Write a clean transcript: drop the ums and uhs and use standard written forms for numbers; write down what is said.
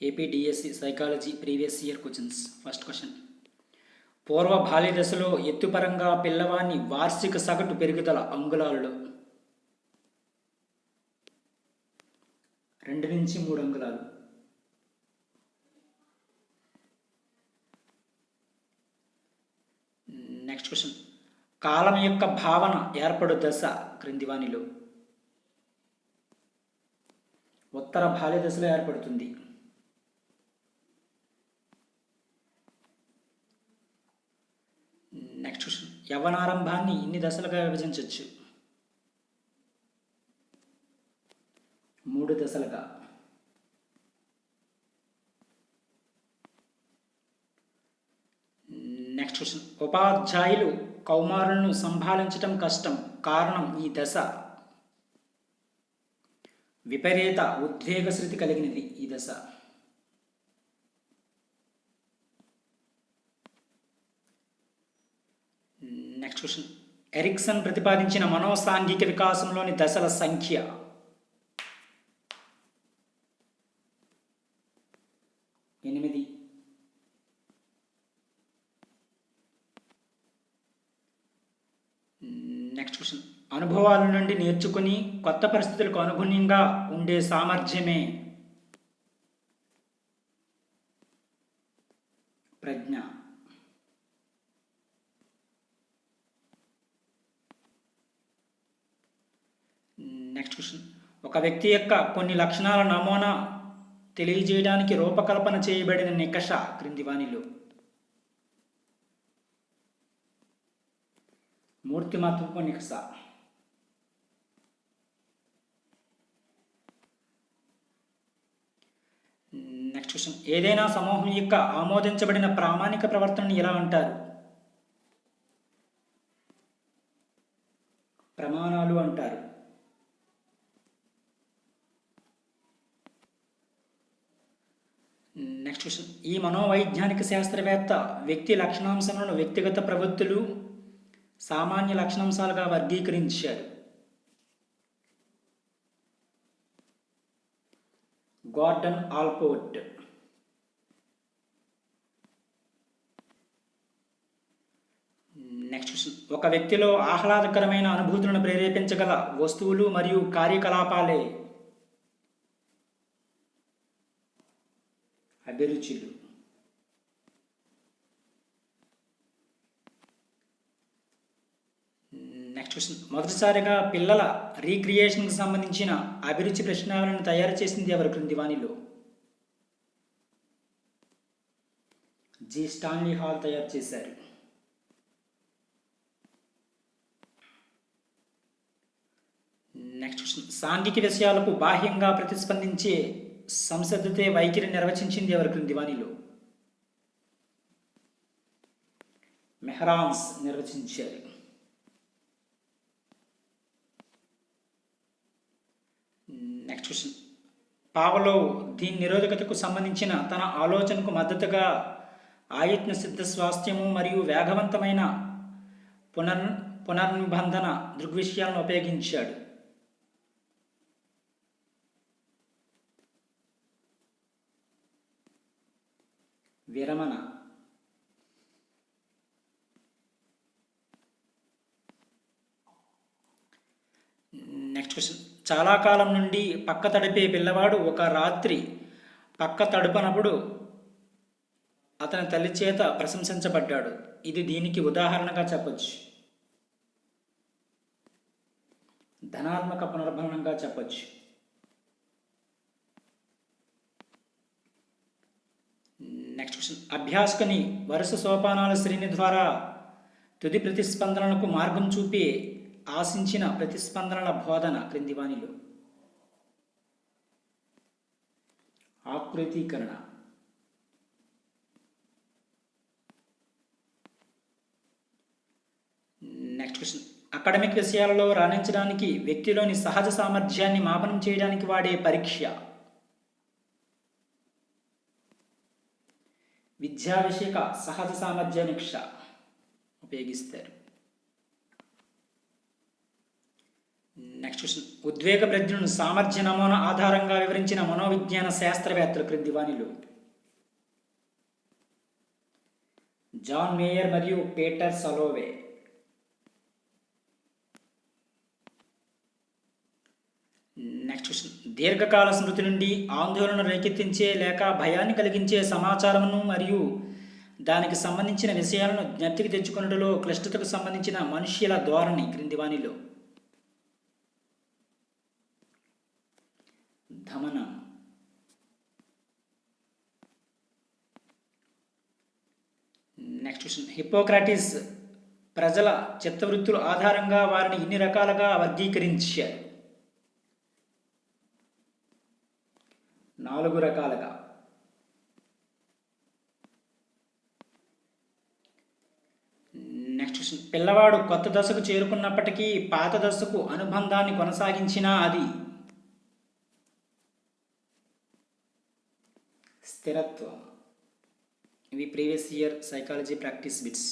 APDSC psychology previous year questions. First question. పూర్వ బాల్య దశలో ఎత్తుపరంగా పిల్లవాని వార్షిక సగటు పెరుగుదల అంగుళాలలో 2 నుంచి 3 అంగుళాలు. Next question. కాలం యొక్క భావన ఏర్పడు దశ క్రింది వానిలో ఉత్తర బాల్య దశలో ఏర్పడుతుంది. Next question. యవ్వనారంభాన్ని ఇన్ని దశలుగా విభజించవచ్చు? 3 దశలుగా. Next question. ఉపాధ్యాయులు కౌమారులను సంభాళించటం కష్టం, కారణం ఈ దశ విపరీత ఉద్వేగ శృతి కలిగినది. ఈ దశ. Next question. ఎరిక్సన్ ప్రతిపాదించిన మనోసాంఘిక వికాసంలోని దశల సంఖ్య 8. Next question. అనుభవాల నుండి నేర్చుకుని కొత్త పరిస్థితులకు అనుగుణ్యంగా ఉండే సామర్థ్యమే ప్రజ్ఞ. Next question. ఒక వ్యక్తి యొక్క కొన్ని లక్షణాల నమూనా తెలియజేయడానికి రూపకల్పన చేయబడిన నికష క్రింది వానిలో మూర్తిమత్వపు నికష. Next question. ఏదైనా సమూహం యొక్క ఆమోదించబడిన ప్రామాణిక ప్రవర్తనని ఎలా అంటారు? ప్రమాణాలు అంటారు. Next question. ఈ మనోవైజ్ఞానిక శాస్త్రవేత్త వ్యక్తి లక్షణాంశాలను వ్యక్తిగత ప్రవృత్తులు, సామాన్య లక్షణాంశాలుగా వర్గీకరించారు. Garden Alport. Next question. ఒక వ్యక్తిలో ఆహ్లాదకరమైన అనుభూతులను ప్రేరేపించగల వస్తువులు మరియు కార్యకలాపాలే అభిరుచులు. Next question. మొదటిసారిగా పిల్లల రీక్రియేషన్కి సంబంధించిన అభిరుచి ప్రశ్నావళిని తయారు చేసింది ఎవరు క్రింది వానిలో? జి. స్టాన్లీ హాల్ తయారు చేశారు. Next question. సాంఘిక విషయాలకు బాహ్యంగా ప్రతిస్పందించే సంసిద్ధతే వైఖరి నిర్వచించింది ఎవరు క్రింది వానిలో? మెహ్రాన్స్ నిర్వచించారు. Next question. పావలోవ్ దీని నిరోధకతకు సంబంధించిన తన ఆలోచనకు మద్దతుగా ఆయత్న సిద్ధ స్వాస్థ్యము మరియు వేగవంతమైన పునర్నిబంధన దృగ్విషయాలను ఉపయోగించాడు. విరమణ. Next question. చాలా కాలం నుండి పక్క తడిపే పిల్లవాడు ఒక రాత్రి పక్క తడుపనప్పుడు అతని తల్లి చేత ప్రశంసించబడ్డాడు. ఇది దీనికి ఉదాహరణగా చెప్పచ్చు. ధనాత్మక పునర్భరణంగా చెప్పచ్చు. Next question. అభ్యాసకుని వరుస సోపానాల శ్రేణి ద్వారా తుది ప్రతిస్పందనలకు మార్గం చూపే ఆశించిన ప్రతిస్పందనల బోధన క్రింది వానిలో? ఆకృతీకరణ. Next question. అకాడమిక్ విషయాలలో రాణించడానికి వ్యక్తిలోని సహజ సామర్థ్యాన్ని మాపనం చేయడానికి వాడే పరీక్ష విద్యా విషయక సహజ సామర్థ్యానిక్ష ఉపయోగిస్తారు. నెక్స్ట్ క్వశ్చన్, ఉద్వేగ ప్రజ్ఞను సామర్థ్య నమూనా ఆధారంగా వివరించిన మనోవిజ్ఞాన శాస్త్రవేత్తలు క్రింది వానిలో? జాన్ మేయర్ మరియు పీటర్ సలోవే. నెక్స్ట్ క్వశ్చన్, దీర్ఘకాల స్మృతి నుండి ఆందోళన రేకెత్తించే లేక భయాన్ని కలిగించే సమాచారమును మరియు దానికి సంబంధించిన విషయాలను జ్ఞప్తికి తెచ్చుకున్నట్లో క్లిష్టతకు సంబంధించిన మనుష్యుల ధోరణి క్రింది వానిలో? ధమనం. నెక్స్ట్ క్వశ్చన్, హిప్పోక్రాటిస్ ప్రజల చిత్తవృత్తుల ఆధారంగా వారిని ఇన్ని రకాలుగా వర్గీకరించారు? 4 రకాలుగా. నెక్స్ట్ క్వశ్చన్, పిల్లవాడు కొత్త దశకు చేరుకున్నప్పటికీ పాత దశకు అనుబంధాన్ని కొనసాగించినా అది? స్థిరత్వం. ఇవి previous year psychology practice bits.